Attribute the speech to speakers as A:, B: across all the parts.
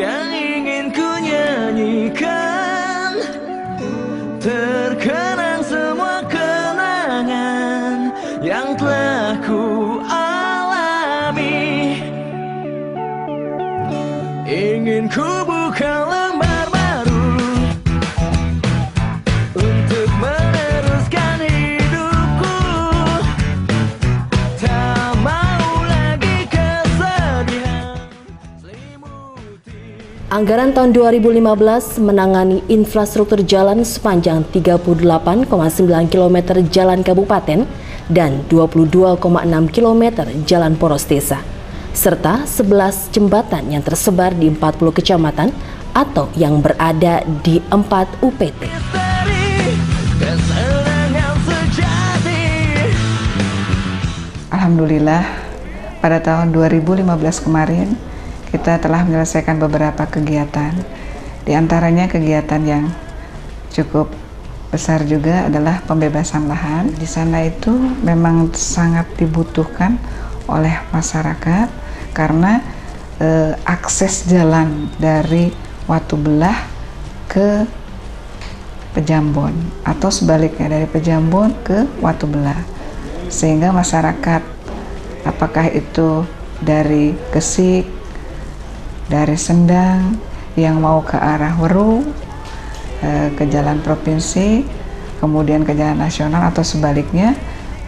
A: yang ingin ku nyanyikan, terkenang semua kenangan yang telah ku alami. Ingin ku buka lembar baru untuk meneruskan hidupku. Tak mau lagi kesedihan selimuti.
B: Anggaran tahun 2015 menangani infrastruktur jalan sepanjang 38,9 km jalan kabupaten dan 22,6 km jalan poros desa, serta 11 jembatan yang tersebar di 40 kecamatan atau yang berada di 4 UPT.
C: Alhamdulillah, pada tahun 2015 kemarin kita telah menyelesaikan beberapa kegiatan. Di antaranya kegiatan yang cukup besar juga adalah pembebasan lahan. Di sana itu memang sangat dibutuhkan oleh masyarakat karena akses jalan dari Watu Belah ke Pejambon atau sebaliknya dari Pejambon ke Watu Belah, sehingga masyarakat apakah itu dari Gesik, dari Sendang yang mau ke arah Weru, ke jalan provinsi, kemudian ke jalan nasional atau sebaliknya,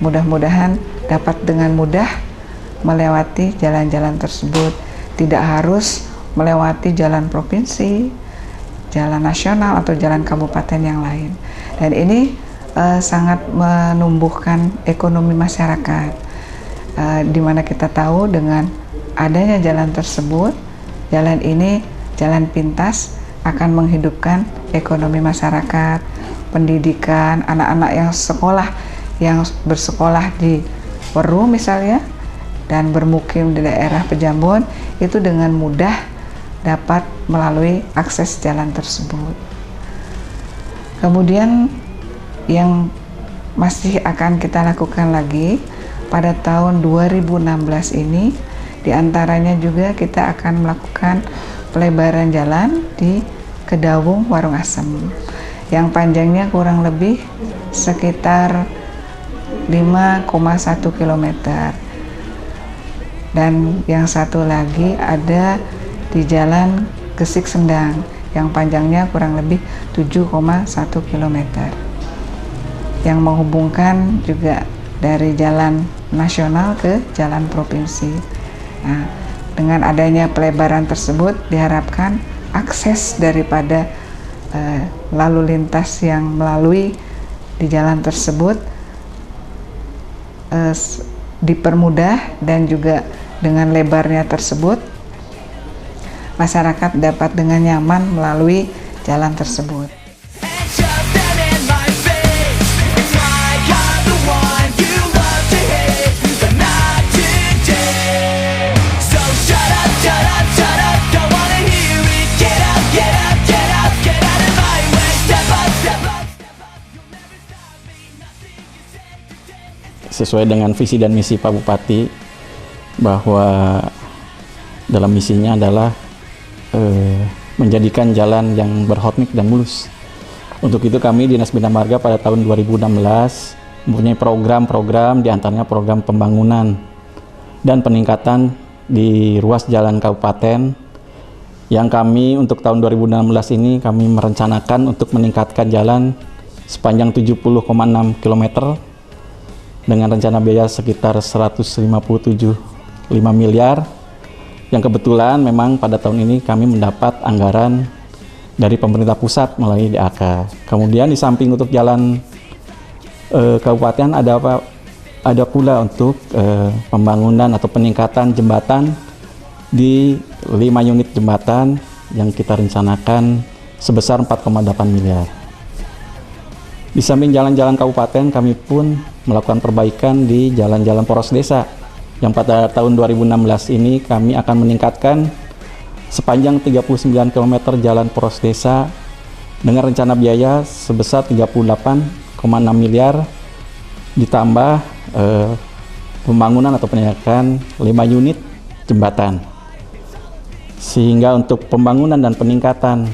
C: mudah-mudahan dapat dengan mudah melewati jalan-jalan tersebut, tidak harus melewati jalan provinsi, jalan nasional atau jalan kabupaten yang lain. Dan ini sangat menumbuhkan ekonomi masyarakat, di mana kita tahu dengan adanya jalan tersebut, jalan ini, jalan pintas, akan menghidupkan ekonomi masyarakat, pendidikan, anak-anak yang bersekolah di Weru misalnya, dan bermukim di daerah Pejambon, itu dengan mudah dapat melalui akses jalan tersebut. Kemudian yang masih akan kita lakukan lagi pada tahun 2016 ini, diantaranya juga kita akan melakukan pelebaran jalan di Kedawung Warung Asem yang panjangnya kurang lebih sekitar 5,1 km. Dan yang satu lagi ada di Jalan Gesik Sendang yang panjangnya kurang lebih 7,1 km yang menghubungkan juga dari jalan nasional ke jalan provinsi. Nah, dengan adanya pelebaran tersebut diharapkan akses daripada lalu lintas yang melalui di jalan tersebut dipermudah, dan juga dengan lebarnya tersebut masyarakat dapat dengan nyaman melalui jalan tersebut.
D: Sesuai dengan visi dan misi Pak Bupati, bahwa dalam misinya adalah menjadikan jalan yang berhotmik dan mulus. Untuk itu kami Dinas Bina Marga pada tahun 2016 mempunyai program-program, diantaranya program pembangunan dan peningkatan di ruas jalan kabupaten, yang kami untuk tahun 2016 ini kami merencanakan untuk meningkatkan jalan sepanjang 70,6 km dengan rencana biaya sekitar 157,5 miliar, yang kebetulan memang pada tahun ini kami mendapat anggaran dari pemerintah pusat melalui DAK. Kemudian di samping untuk jalan kabupaten ada pula untuk pembangunan atau peningkatan jembatan di 5 unit jembatan yang kita rencanakan sebesar 4,8 miliar. Di samping jalan-jalan kabupaten, kami pun melakukan perbaikan di jalan-jalan poros desa, yang pada tahun 2016 ini kami akan meningkatkan sepanjang 39 km jalan poros desa dengan rencana biaya sebesar 38,6 miliar, ditambah pembangunan atau peningkatan 5 unit jembatan. Sehingga untuk pembangunan dan peningkatan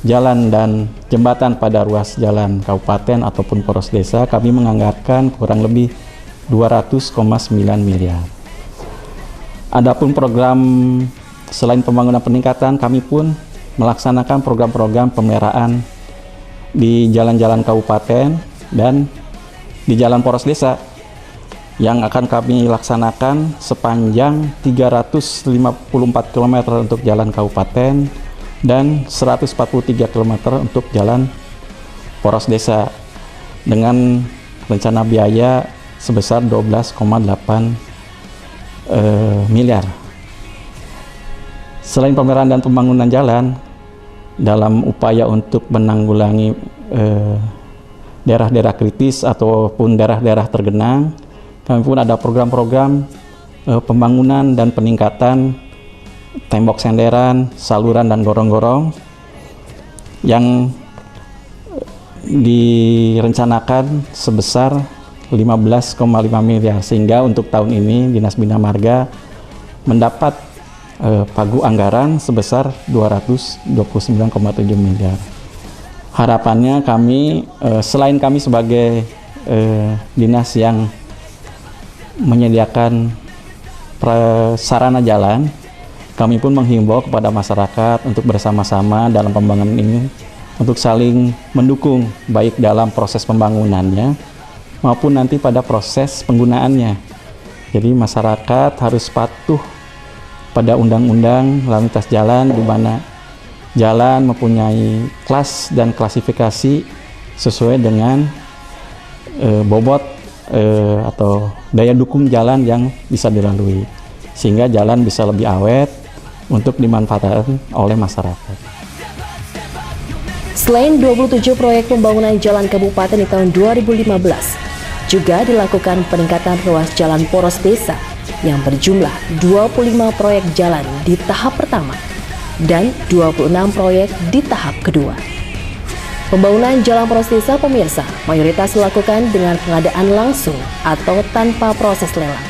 D: jalan dan jembatan pada ruas jalan kabupaten ataupun poros desa, kami menganggarkan kurang lebih 200,9 miliar. Adapun program selain pembangunan peningkatan, kami pun melaksanakan program-program pemeliharaan di jalan-jalan kabupaten dan di jalan poros desa yang akan kami laksanakan sepanjang 354 km untuk jalan kabupaten dan 143 km untuk jalan poros desa dengan rencana biaya sebesar 12,8 miliar. Selain pemeliharaan dan pembangunan jalan, dalam upaya untuk menanggulangi daerah-daerah kritis ataupun daerah-daerah tergenang, kami pun ada program-program pembangunan dan peningkatan tembok senderan, saluran dan gorong-gorong yang direncanakan sebesar 15,5 miliar, sehingga untuk tahun ini Dinas Bina Marga mendapat pagu anggaran sebesar 229,7 miliar. Harapannya kami, selain kami sebagai dinas yang menyediakan sarana jalan, kami pun menghimbau kepada masyarakat untuk bersama-sama dalam pembangunan ini untuk saling mendukung baik dalam proses pembangunannya maupun nanti pada proses penggunaannya. Jadi masyarakat harus patuh pada undang-undang lalu lintas jalan, di mana jalan mempunyai kelas dan klasifikasi sesuai dengan bobot atau daya dukung jalan yang bisa dilalui, sehingga jalan bisa lebih awet untuk dimanfaatkan oleh masyarakat.
B: Selain 27 proyek pembangunan jalan kabupaten di tahun 2015, juga dilakukan peningkatan ruas jalan poros desa yang berjumlah 25 proyek jalan di tahap pertama dan 26 proyek di tahap kedua. Pembangunan jalan poros desa, pemirsa, mayoritas dilakukan dengan pengadaan langsung atau tanpa proses lelang.